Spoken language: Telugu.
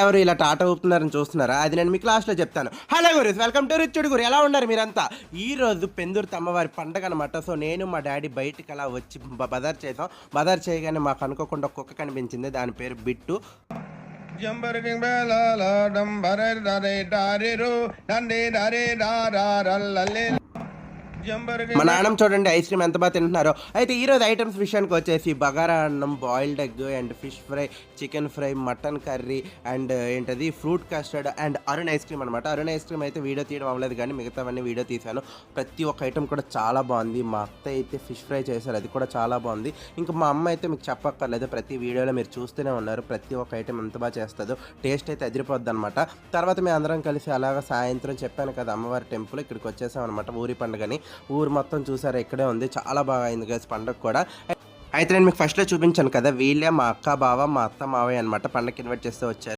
ఎవరు ఇలా టాటా ఊపుతున్నారని చూస్తున్నారా? అది నేను మీకు లాస్ట్‌లో చెప్తాను. హలో గురీస్, వెల్కమ్ టు రిచ్ గురు. ఎలా ఉన్నారు మీరంతా? ఈరోజు పెందుర్తి అమ్మవారి పండగ అనమాట. సో నేను మా డ్యాడీ బయటికి అలా వచ్చి బజార్ చేసాం. బజార్ చేయగానే మాకు అనుకోకుండా ఒక కుక్క కనిపించింది. దాని పేరు బిట్టు. జంబరకింగ్ బేలాల డంబరే డరే డారిరు డండే డరే డారారల్లలే మా నాన్నమ్మ చూడండి ఐస్ క్రీమ్ ఎంత బాగా తింటున్నారో. అయితే ఈరోజు ఐటమ్స్ విషయానికి వచ్చేసి బగారా అన్నం, boiled egg and fish fry, chicken fry, mutton curry and ఏంటది fruit custard and Arun ice cream అనమాట. అరుణ్ ఐస్ క్రీమ్ అయితే వీడియో తీయడం అవ్వలేదు, కానీ మిగతావన్నీ వీడియో తీశాను. ప్రతి ఒక్క ఐటమ్ కూడా చాలా బాగుంది. మా అత్త అయితే ఫిష్ ఫ్రై చేశారు, అది కూడా చాలా బాగుంది. ఇంకా మా అమ్మ అయితే మీకు చెప్పక్కర్లేదు, ప్రతి వీడియోలో మీరు చూస్తూనే ఉన్నారు. ప్రతి ఒక్క ఐటమ్ ఎంత బాగా చేస్తుందో, టేస్ట్ అయితే అదిరిపోద్ది అనమాట. తర్వాత మేము అందరం కలిసి అలాగా సాయంత్రం చెప్పాను కదా అమ్మవారి టెంపుల్, ఇక్కడికి వచ్చేసాం అనమాట. ఊరి పండుగని ఊరు మొత్తం చూసారు, ఇక్కడే ఉంది. చాలా బాగా అయింది గైస్ పండుగ కూడా. అయితే నేను మీకు ఫస్ట్లో చూపించాను కదా, వీళ్ళే మా అక్క బావ, మా అత్త మావయ్య అనమాట. పండగకి ఇన్వైట్ చేస్తే వచ్చారు.